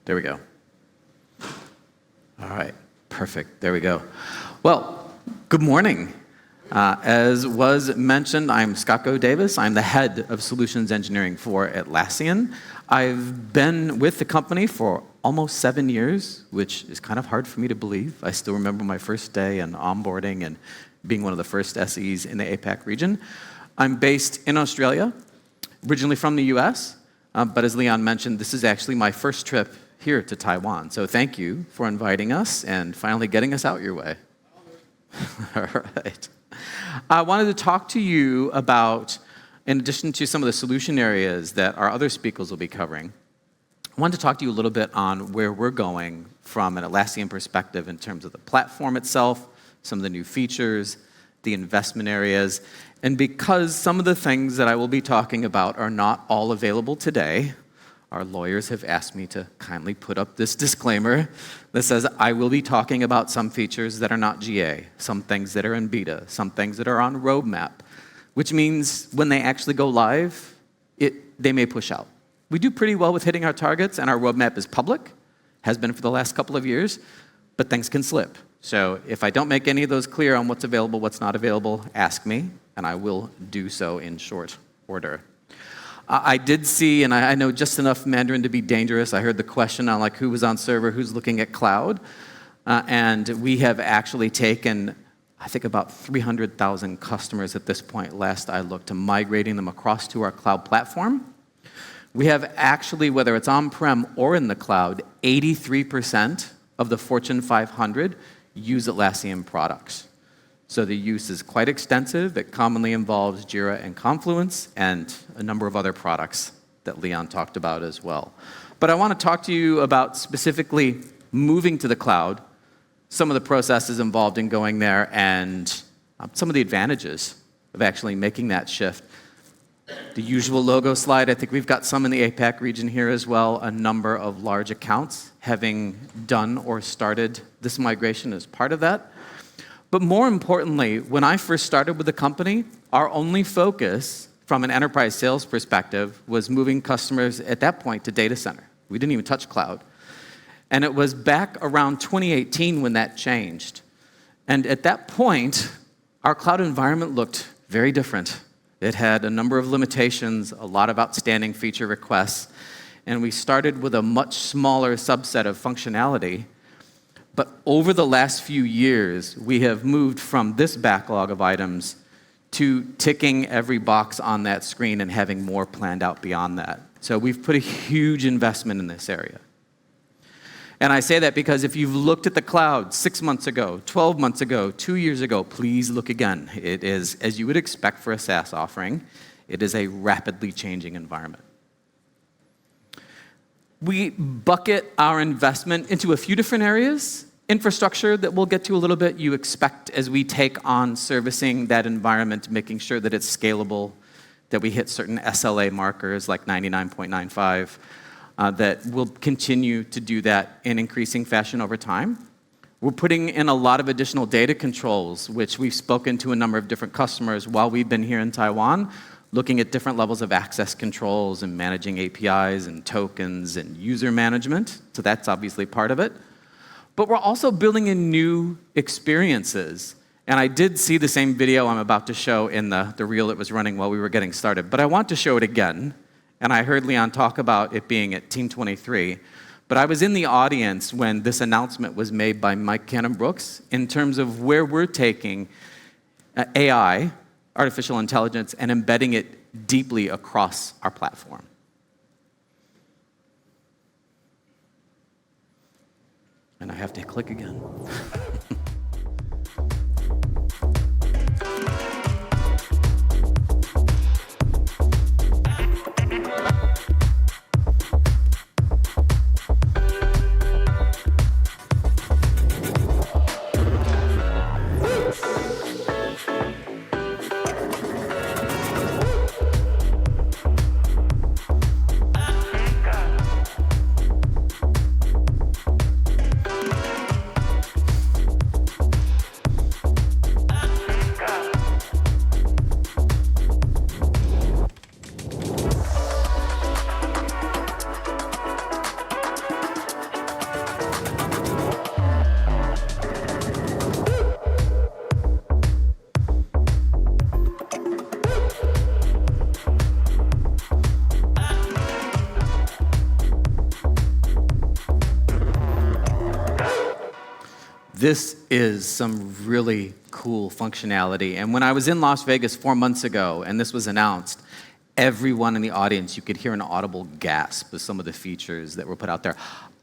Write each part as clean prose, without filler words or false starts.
There we go. All right, perfect. There we go. Well, good morning. As was mentioned, I'm Scott Goh-Davis. I'm the head of solutions engineering for Atlassian. I've been with the company for almost 7 years, which is kind of hard for me to believe. I still remember my first day and onboarding and being one of the first SEs in the APAC region. I'm based in Australia, originally from the US, but as Leon mentioned, this is actually my first trip here to Taiwan. So thank you for inviting us and finally getting us out your way. All right. I wanted to talk to you about, in addition to some of the solution areas that our other speakers will be covering, I wanted to talk to you a little bit on where we're going from an Atlassian perspective in terms of the platform itself, some of the new features, the investment areas, and because some of the things that I will be talking about are not all available today, our lawyers have asked me to kindly put up this disclaimer that says I will be talking about some features that are not GA, some things that are in beta, some things that are on roadmap, which means when they actually go live, they may push out. We do pretty well with hitting our targets, and our roadmap is public, has been for the last couple of years, but things can slip. So if I don't make any of those clear on what's available, what's not available, ask me, and I will do so in short order. I did see, and I know just enough Mandarin to be dangerous. I heard the question on who was on server, who's looking at cloud, and we have actually taken, I think, about 300,000 customers at this point, last I looked, to migrating them across to our cloud platform. We have actually, whether it's on-prem or in the cloud, 83% of the Fortune 500 use Atlassian products. So the use is quite extensive. It commonly involves Jira and Confluence and a number of other products that Leon talked about as well. But I want to talk to you about specifically moving to the cloud, some of the processes involved in going there, and some of the advantages of actually making that shift. The usual logo slide, I think we've got some in the APAC region here as well, a number of large accounts having done or started this migration as part of that. But more importantly, when I first started with the company, our only focus from an enterprise sales perspective was moving customers at that point to data center. We didn't even touch cloud. And it was back around 2018 when that changed. And at that point, our cloud environment looked very different. It had a number of limitations, a lot of outstanding feature requests, and we started with a much smaller subset of functionality. But over the last few years, we have moved from this backlog of items to ticking every box on that screen and having more planned out beyond that. So we've put a huge investment in this area. And I say that because if you've looked at the cloud 6 months ago, 12 months ago, 2 years ago, please look again. It is, as you would expect for a SaaS offering, it is a rapidly changing environment. We bucket our investment into a few different areas. Infrastructure that we'll get to a little bit, you expect as we take on servicing that environment, making sure that it's scalable, that we hit certain SLA markers like 99.95, that we'll continue to do that in increasing fashion over time. We're putting in a lot of additional data controls, which we've spoken to a number of different customers while we've been here in Taiwan, looking at different levels of access controls and managing APIs and tokens and user management. So that's obviously part of it. But we're also building in new experiences. And I did see the same video I'm about to show in the reel that was running while we were getting started. But I want to show it again. And I heard Leon talk about it being at Team 23. But I was in the audience when this announcement was made by Mike Cannon-Brookes in terms of where we're taking AI, artificial intelligence, and embedding it deeply across our platform. And I have to click again. This is some really cool functionality. And when I was in Las Vegas 4 months ago, and this was announced, everyone in the audience, you could hear an audible gasp with some of the features that were put out there.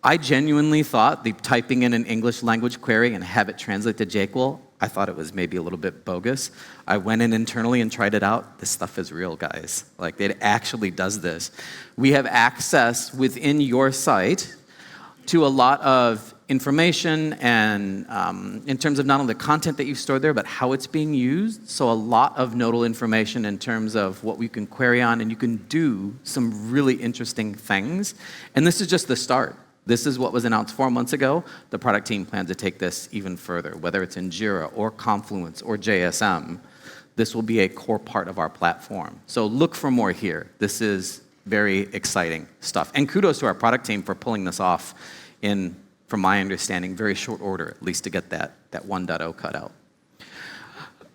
I genuinely thought the typing in an English language query and have it translate to JQuery, I thought it was maybe a little bit bogus. I went in internally and tried it out. This stuff is real, guys. Like, it actually does this. We have access within your site to a lot of information and in terms of not only the content that you've stored there, but how it's being used. So a lot of nodal information in terms of what we can query on, and you can do some really interesting things. And this is just the start. This is what was announced 4 months ago. The product team plans to take this even further, whether it's in Jira or Confluence or JSM. This will be a core part of our platform. So look for more here. This is very exciting stuff. And kudos to our product team for pulling this off in, from my understanding, very short order, at least to get that 1.0 cut out.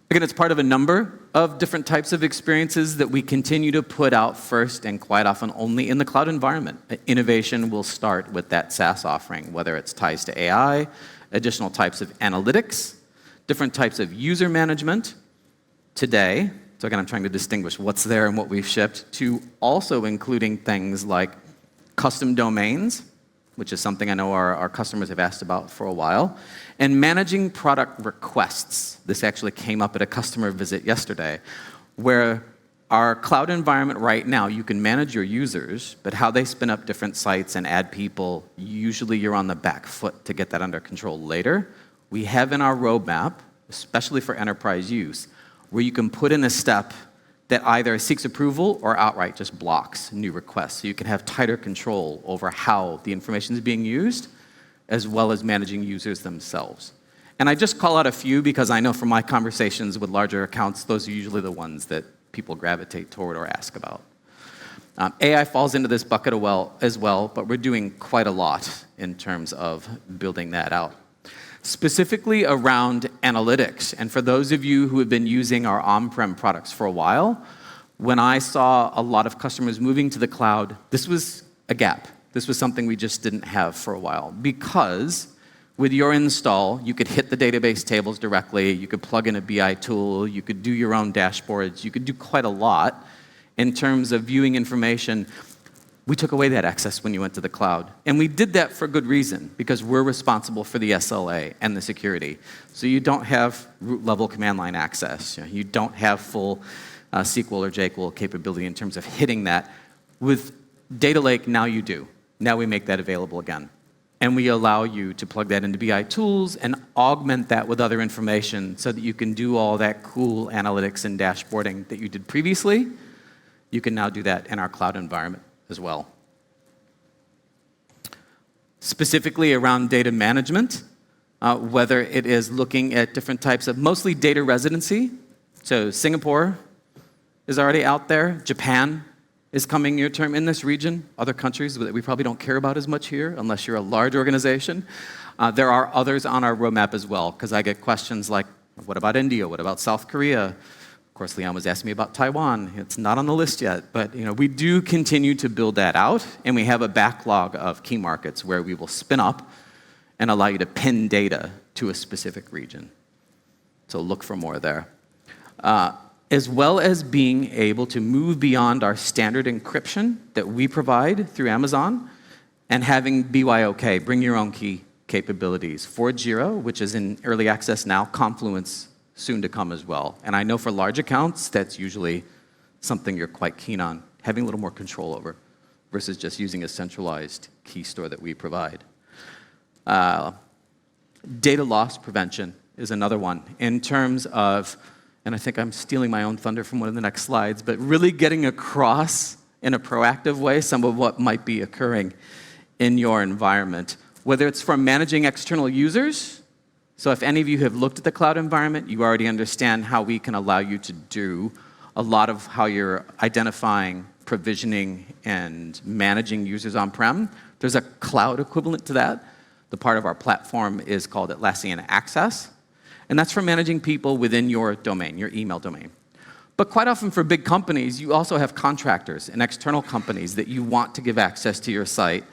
Again, it's part of a number of different types of experiences that we continue to put out first and quite often only in the cloud environment. Innovation will start with that SaaS offering, whether it's ties to AI, additional types of analytics, different types of user management today. So again, I'm trying to distinguish what's there and what we've shipped, to also including things like custom domains, which is something I know our customers have asked about for a while, and managing product requests. This actually came up at a customer visit yesterday, where our cloud environment right now, you can manage your users, but how they spin up different sites and add people, usually you're on the back foot to get that under control later. We have in our roadmap, especially for enterprise use, where you can put in a step that either seeks approval or outright just blocks new requests. So you can have tighter control over how the information is being used, as well as managing users themselves. And I just call out a few because I know from my conversations with larger accounts, those are usually the ones that people gravitate toward or ask about. AI falls into this bucket as well, but we're doing quite a lot in terms of building that out. Specifically around analytics. And for those of you who have been using our on-prem products for a while, when I saw a lot of customers moving to the cloud, this was a gap. This was something we just didn't have for a while. Because with your install, you could hit the database tables directly, you could plug in a BI tool, you could do your own dashboards, you could do quite a lot in terms of viewing information. We took away that access when you went to the cloud. And we did that for good reason, because we're responsible for the SLA and the security. So you don't have root-level command line access. You don't have full SQL or JQuery capability in terms of hitting that. With Data Lake, now you do. Now we make that available again. And we allow you to plug that into BI tools and augment that with other information so that you can do all that cool analytics and dashboarding that you did previously. You can now do that in our cloud environment as well. Specifically around data management, whether it is looking at different types of mostly data residency. So Singapore is already out there. Japan is coming near term in this region. Other countries that we probably don't care about as much here unless you're a large organization. There are others on our roadmap as well, because I get questions like, what about India? What about South Korea? Of course, Leon was asking me about Taiwan. It's not on the list yet, but we do continue to build that out, and we have a backlog of key markets where we will spin up and allow you to pin data to a specific region. So look for more there. As well as being able to move beyond our standard encryption that we provide through Amazon, and having BYOK, bring your own key capabilities for Jira, which is in early access now, Confluence soon to come as well. And I know for large accounts, that's usually something you're quite keen on, having a little more control over, versus just using a centralized key store that we provide. Data loss prevention is another one in terms of, and I think I'm stealing my own thunder from one of the next slides, but really getting across in a proactive way some of what might be occurring in your environment, whether it's from managing external users. So if any of you have looked at the cloud environment, you already understand how we can allow you to do a lot of how you're identifying, provisioning, and managing users on-prem. There's a cloud equivalent to that. The part of our platform is called Atlassian Access. And that's for managing people within your domain, your email domain. But quite often for big companies, you also have contractors and external companies that you want to give access to your site,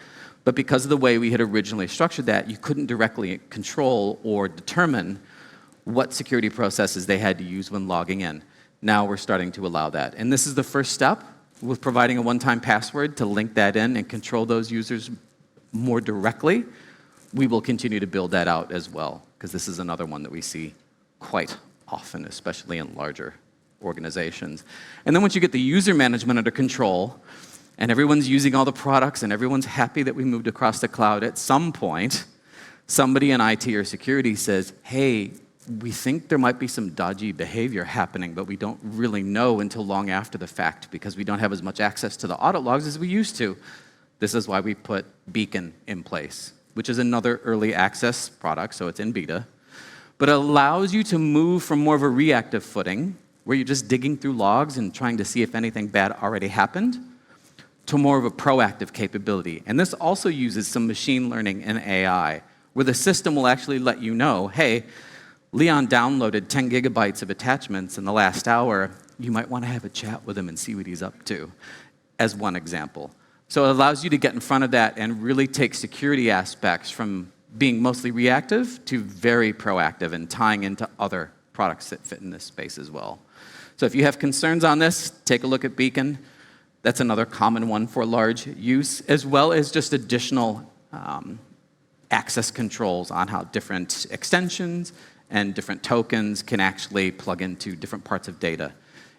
But because of the way we had originally structured that, you couldn't directly control or determine what security processes they had to use when logging in. Now we're starting to allow that. And this is the first step with providing a one-time password to link that in and control those users more directly. We will continue to build that out as well, because this is another one that we see quite often, especially in larger organizations. And then once you get the user management under control, and everyone's using all the products, and everyone's happy that we moved across the cloud, at some point, somebody in IT or security says, hey, we think there might be some dodgy behavior happening, but we don't really know until long after the fact because we don't have as much access to the audit logs as we used to. This is why we put Beacon in place, which is another early access product, so it's in beta. But it allows you to move from more of a reactive footing, where you're just digging through logs and trying to see if anything bad already happened, to more of a proactive capability. And this also uses some machine learning and AI, where the system will actually let you know, hey, Leon downloaded 10 gigabytes of attachments in the last hour. You might want to have a chat with him and see what he's up to, as one example. So it allows you to get in front of that and really take security aspects from being mostly reactive to very proactive and tying into other products that fit in this space as well. So if you have concerns on this, take a look at Beacon. That's another common one for large use, as well as just additional access controls on how different extensions and different tokens can actually plug into different parts of data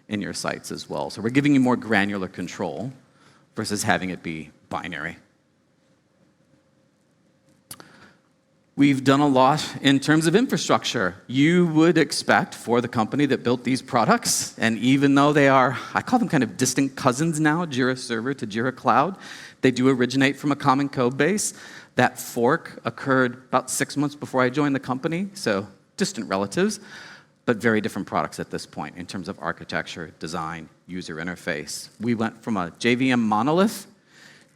in your sites as well. So we're giving you more granular control versus having it be binary. We've done a lot in terms of infrastructure. You would expect for the company that built these products, and even though they are, I call them kind of distant cousins now, Jira Server to Jira Cloud, they do originate from a common code base. That fork occurred about 6 months before I joined the company, so distant relatives, but very different products at this point in terms of architecture, design, user interface. We went from a JVM monolith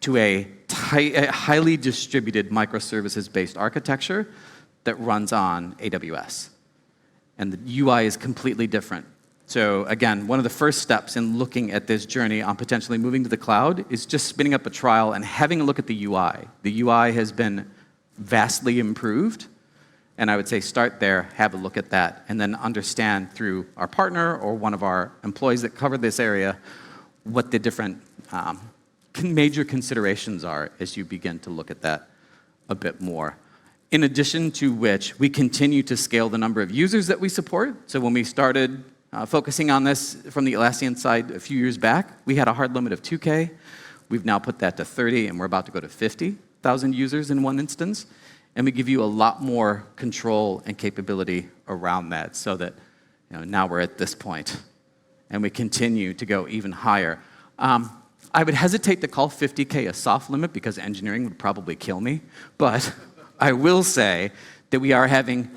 to a highly distributed microservices-based architecture that runs on AWS. And the UI is completely different. So again, one of the first steps in looking at this journey on potentially moving to the cloud is just spinning up a trial and having a look at the UI. The UI has been vastly improved. And I would say start there, have a look at that, and then understand through our partner or one of our employees that cover this area what the different major considerations are as you begin to look at that a bit more. In addition to which, we continue to scale the number of users that we support. So when we started focusing on this from the Atlassian side a few years back, we had a hard limit of 2K. We've now put that to 30, and we're about to go to 50,000 users in one instance. And we give you a lot more control and capability around that so that now we're at this point, and we continue to go even higher. I would hesitate to call 50K a soft limit because engineering would probably kill me, but I will say that we are having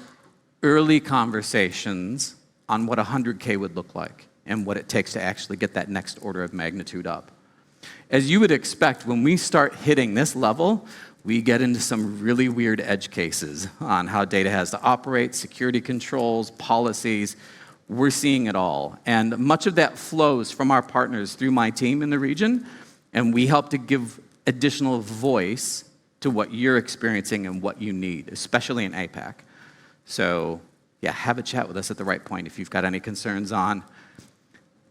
early conversations on what 100K would look like and what it takes to actually get that next order of magnitude up. As you would expect, when we start hitting this level, we get into some really weird edge cases on how data has to operate, security controls, policies. We're seeing it all. And much of that flows from our partners through my team in the region, and we help to give additional voice to what you're experiencing and what you need, especially in APAC. So yeah, have a chat with us at the right point if you've got any concerns on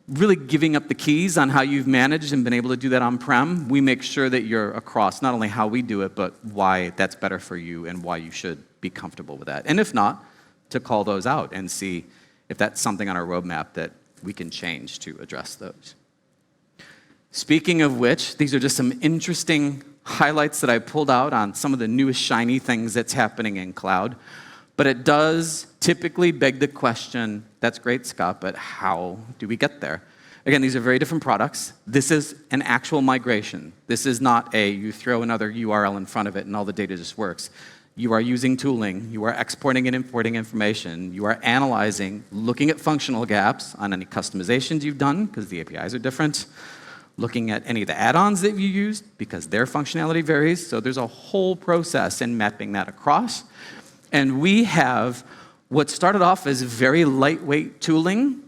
really giving up the keys on how you've managed and been able to do that on-prem. We make sure that you're across not only how we do it, but why that's better for you and why you should be comfortable with that. And if not, to call those out and see if that's something on our roadmap that we can change to address those. Speaking of which, these are just some interesting highlights that I pulled out on some of the newest shiny things that's happening in cloud. But it does typically beg the question, that's great, Scott, but how do we get there? Again, these are very different products. This is an actual migration. This is not you throw another URL in front of it and all the data just works. You are using tooling. You are exporting and importing information. You are analyzing, looking at functional gaps on any customizations you've done, because the APIs are different. Looking at any of the add-ons that you used, because their functionality varies. So there's a whole process in mapping that across. And we have what started off as very lightweight tooling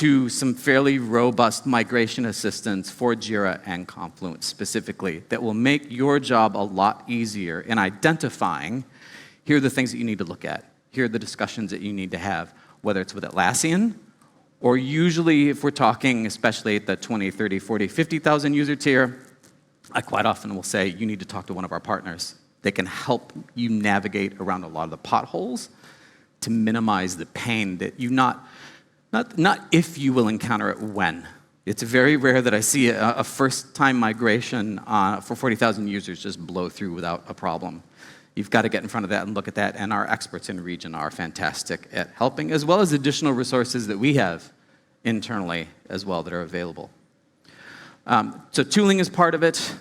to some fairly robust migration assistance for Jira and Confluence specifically that will make your job a lot easier in identifying, here are the things that you need to look at. Here are the discussions that you need to have, whether it's with Atlassian, or usually if we're talking, especially at the 20, 30, 40, 50,000 user tier, I quite often will say, you need to talk to one of our partners. They can help you navigate around a lot of the potholes to minimize the pain that you not if you will encounter it, when. It's very rare that I see a first-time migration for 40,000 users just blow through without a problem. You've got to get in front of that and look at that, and our experts in the region are fantastic at helping, as well as additional resources that we have internally as well that are available. So tooling is part of it.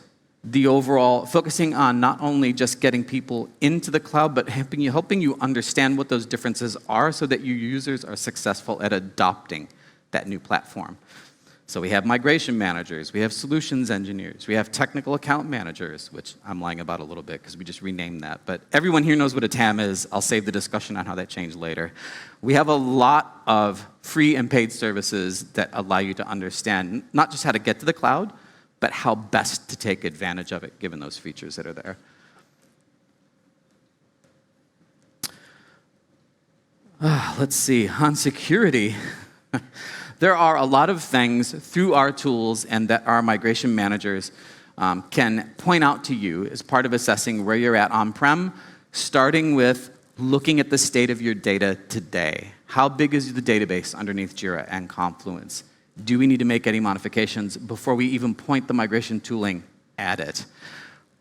The overall focusing on not only just getting people into the cloud, but helping you understand what those differences are so that your users are successful at adopting that new platform. So we have migration managers, we have solutions engineers, we have technical account managers, which I'm lying about a little bit because we just renamed that. But everyone here knows what a TAM is. I'll save the discussion on how that changed later. We have a lot of free and paid services that allow you to understand not just how to get to the cloud, but how best to take advantage of it, given those features that are there. Let's see, on security. There are a lot of things through our tools and that our migration managers can point out to you as part of assessing where you're at on-prem, starting with looking at the state of your data today. How big is the database underneath Jira and Confluence? Do we need to make any modifications before we even point the migration tooling at it?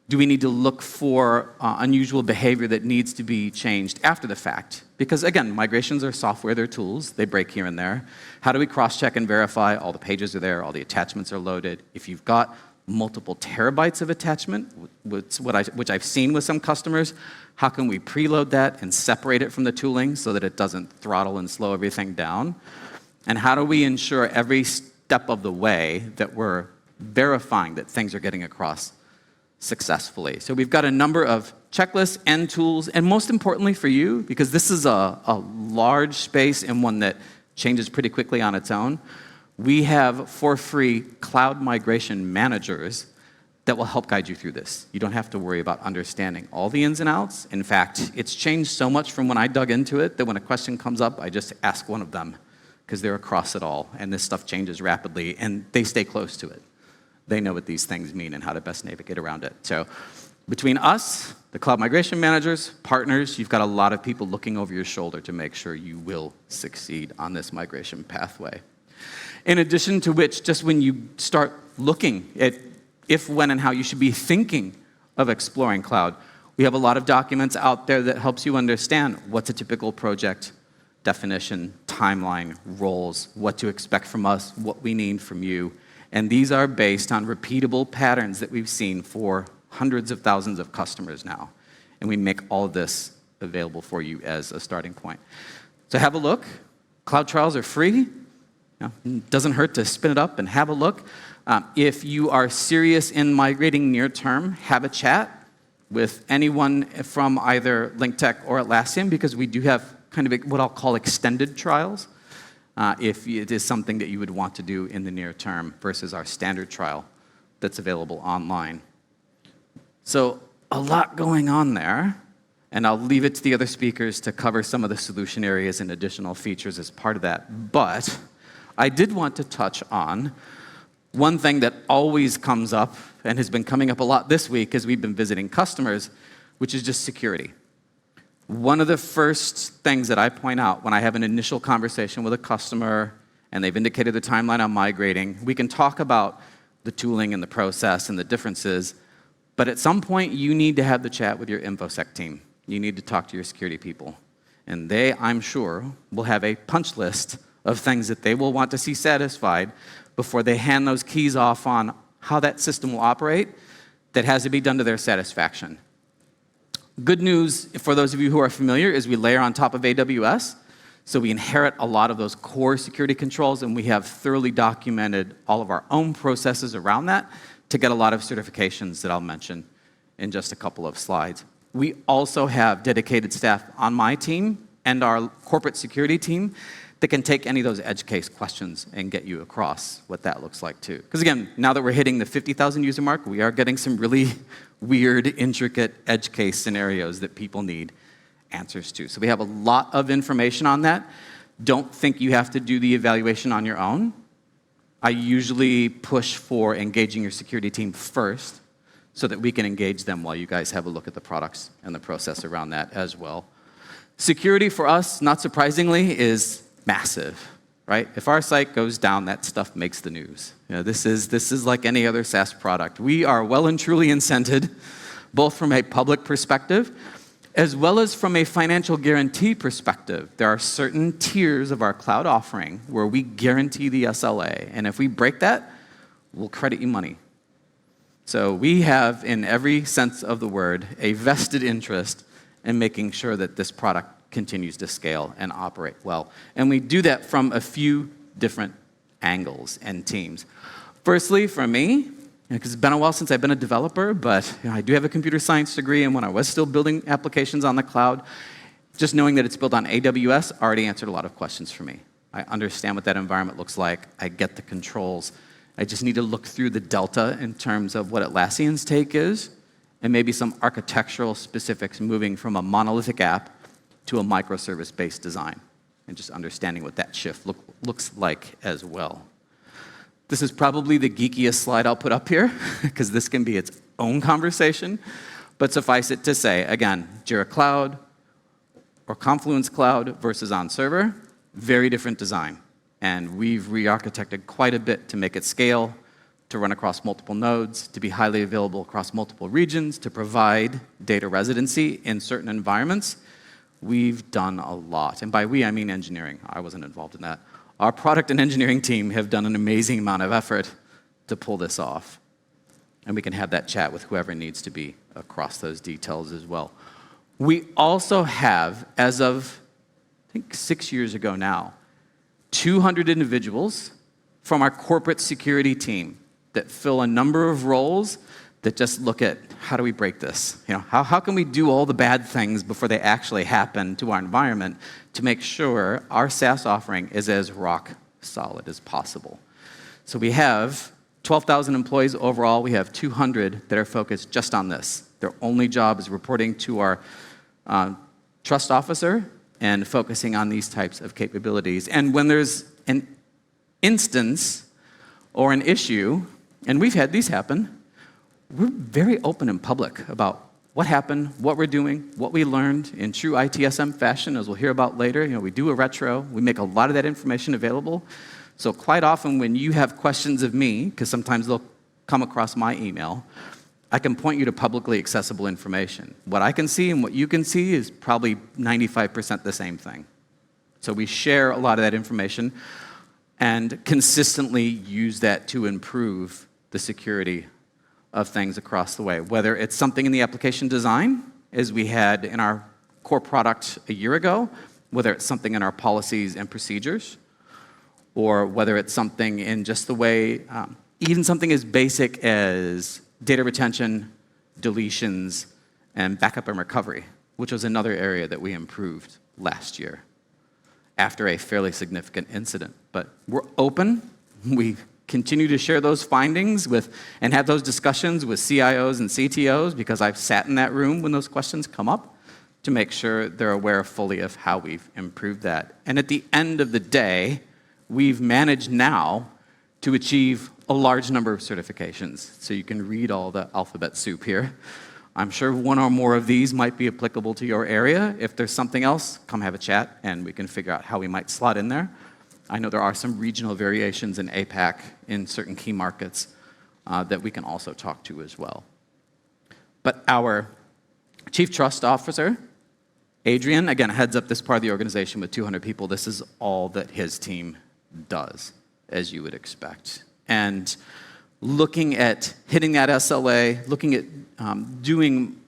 Do we need to look for unusual behavior that needs to be changed after the fact? Because again, migrations are software, they're tools, they break here and there. How do we cross-check and verify all the pages are there, all the attachments are loaded? If you've got multiple terabytes of attachment, which I've seen with some customers, how can we preload that and separate it from the tooling so that it doesn't throttle and slow everything down? And how do we ensure every step of the way that we're verifying that things are getting across successfully? So we've got a number of checklists and tools, and most importantly for you, because this is a large space and one that changes pretty quickly on its own, we have for free cloud migration managers that will help guide you through this. You don't have to worry about understanding all the ins and outs. In fact, it's changed so much from when I dug into it that when a question comes up, I just ask one of them, because they're across it all, and this stuff changes rapidly, and they stay close to it. They know what these things mean and how to best navigate around it. So between us, the cloud migration managers, partners, you've got a lot of people looking over your shoulder to make sure you will succeed on this migration pathway. In addition to which, just when you start looking at if, when, and how you should be thinking of exploring cloud, we have a lot of documents out there that helps you understand what's a typical project definition, timeline, roles, what to expect from us, what we need from you. And these are based on repeatable patterns that we've seen for hundreds of thousands of customers now. And we make all of this available for you as a starting point. So have a look. Cloud trials are free. It doesn't hurt to spin it up and have a look. If you are serious in migrating near term, have a chat with anyone from either Linktech or Atlassian, because we do have kind of what I'll call extended trials, if it is something that you would want to do in the near term versus our standard trial that's available online. So a lot going on there, and I'll leave it to the other speakers to cover some of the solution areas and additional features as part of that. But I did want to touch on one thing that always comes up and has been coming up a lot this week as we've been visiting customers, which is just security. One of the first things that I point out when I have an initial conversation with a customer and they've indicated the timeline on migrating, we can talk about the tooling and the process and the differences, but at some point you need to have the chat with your InfoSec team. You need to talk to your security people. And they, I'm sure, will have a punch list of things that they will want to see satisfied before they hand those keys off on how that system will operate that has to be done to their satisfaction. Good news for those of you who are familiar is we layer on top of AWS, so we inherit a lot of those core security controls, and we have thoroughly documented all of our own processes around that to get a lot of certifications that I'll mention in just a couple of slides. We also have dedicated staff on my team and our corporate security team that can take any of those edge case questions and get you across what that looks like too. Because again, now that we're hitting the 50,000 user mark, we are getting some really weird, intricate edge case scenarios that people need answers to. So we have a lot of information on that. Don't think you have to do the evaluation on your own. I usually push for engaging your security team first so that we can engage them while you guys have a look at the products and the process around that as well. Security for us, not surprisingly, is massive, right? If our site goes down, that stuff makes the news. You know, this is like any other SaaS product. We are well and truly incented, both from a public perspective as well as from a financial guarantee perspective. There are certain tiers of our cloud offering where we guarantee the SLA, and if we break that, we'll credit you money. So we have, in every sense of the word, a vested interest in making sure that this product continues to scale and operate well. And we do that from a few different angles and teams. Firstly, for me, because it's been a while since I've been a developer, but I do have a computer science degree, and when I was still building applications on the cloud, just knowing that it's built on AWS already answered a lot of questions for me. I understand what that environment looks like. I get the controls. I just need to look through the delta in terms of what Atlassian's take is, and maybe some architectural specifics moving from a monolithic app to a microservice-based design, and just understanding what that shift looks like as well. This is probably the geekiest slide I'll put up here, because this can be its own conversation. But suffice it to say, again, Jira Cloud or Confluence Cloud versus on server, very different design. And we've re-architected quite a bit to make it scale, to run across multiple nodes, to be highly available across multiple regions, to provide data residency in certain environments. We've done a lot. And by we, I mean engineering. I wasn't involved in that. Our product and engineering team have done an amazing amount of effort to pull this off. And we can have that chat with whoever needs to be across those details as well. We also have, as of, I think 6 years ago now, 200 individuals from our corporate security team that fill a number of roles that just look at how do we break this? You know, how can we do all the bad things before they actually happen to our environment to make sure our SaaS offering is as rock solid as possible? So we have 12,000 employees overall. We have 200 that are focused just on this. Their only job is reporting to our trust officer and focusing on these types of capabilities. And when there's an instance or an issue, and we've had these happen, we're very open and public about what happened, what we're doing, what we learned in true ITSM fashion, as we'll hear about later. You know, we do a retro. We make a lot of that information available. So quite often when you have questions of me, because sometimes they'll come across my email, I can point you to publicly accessible information. What I can see and what you can see is probably 95% the same thing. So we share a lot of that information and consistently use that to improve the security of things across the way, whether it's something in the application design, as we had in our core product a year ago, whether it's something in our policies and procedures, or whether it's something in just the way, even something as basic as data retention, deletions, and backup and recovery, which was another area that we improved last year after a fairly significant incident. But we're open. We continue to share those findings with and have those discussions with CIOs and CTOs, because I've sat in that room when those questions come up to make sure they're aware fully of how we've improved that. And at the end of the day, we've managed now to achieve a large number of certifications. So you can read all the alphabet soup here. I'm sure one or more of these might be applicable to your area. If there's something else, come have a chat and we can figure out how we might slot in there. I know there are some regional variations in APAC in certain key markets that we can also talk to as well. But our Chief Trust Officer, Adrian, again, heads up this part of the organization with 200 people. This is all that his team does, as you would expect. And looking at hitting that SLA, looking at doing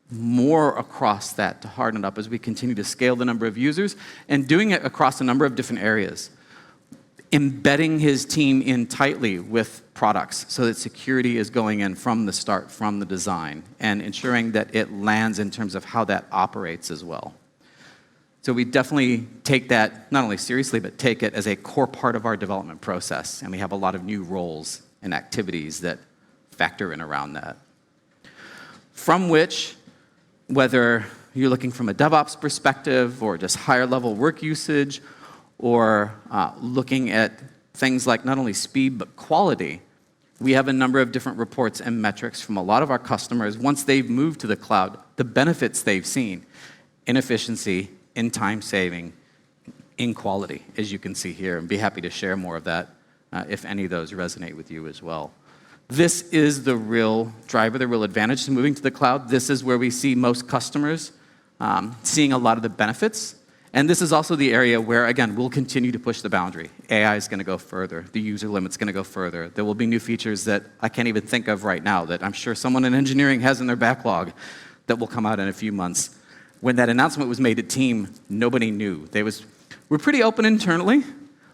more across that to harden it up as we continue to scale the number of users, and doing it across a number of different areas. Embedding his team in tightly with products so that security is going in from the start, from the design, and ensuring that it lands in terms of how that operates as well. So we definitely take that not only seriously, but take it as a core part of our development process. And we have a lot of new roles and activities that factor in around that. From which, whether you're looking from a DevOps perspective or just higher level work usage, or looking at things like not only speed but quality, we have a number of different reports and metrics from a lot of our customers once they've moved to the cloud, the benefits they've seen in efficiency, in time saving, in quality, as you can see here, and be happy to share more of that if any of those resonate with you as well. This is the real driver, the real advantage to moving to the cloud. This is where we see most customers seeing a lot of the benefits. And this is also the area where, again, we'll continue to push the boundary. AI is going to go further. The user limit's going to go further. There will be new features that I can't even think of right now that I'm sure someone in engineering has in their backlog that will come out in a few months. When that announcement was made at Team, nobody knew. We're pretty open internally,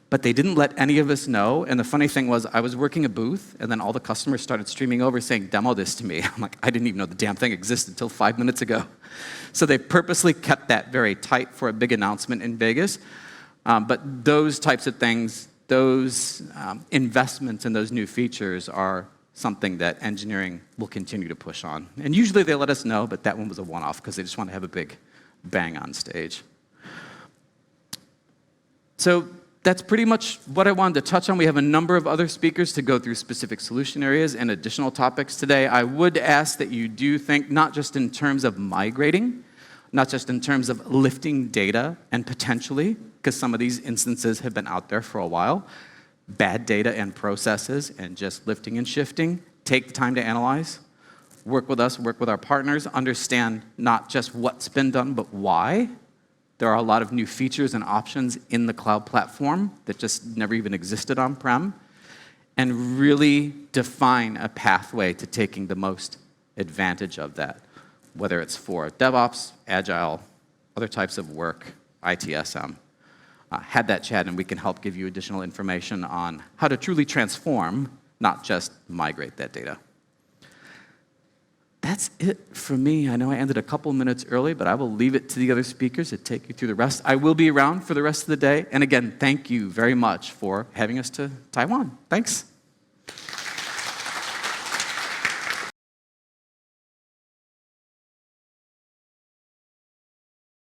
but they didn't let any of us know. And the funny thing was, I was working a booth, and then all the customers started streaming over saying, demo this to me. I'm like, I didn't even know the damn thing existed until 5 minutes ago. So they purposely kept that very tight for a big announcement in Vegas. But those types of things, those investments in those new features are something that engineering will continue to push on. And usually they let us know, but that one was a one-off because they just want to have a big bang on stage. So that's pretty much what I wanted to touch on. We have a number of other speakers to go through specific solution areas and additional topics today. I would ask that you do think not just in terms of migrating, not just in terms of lifting data and potentially, because some of these instances have been out there for a while, bad data and processes and just lifting and shifting. Take the time to analyze. Work with us, work with our partners, understand not just what's been done, but why. There are a lot of new features and options in the cloud platform that just never even existed on-prem, and really define a pathway to taking the most advantage of that, whether it's for DevOps, Agile, other types of work, ITSM. Had that chat, and we can help give you additional information on how to truly transform, not just migrate that data. That's it for me. I know I ended a couple minutes early, but I will leave it to the other speakers to take you through the rest. I will be around for the rest of the day. And again, thank you very much for having us to Taiwan. Thanks.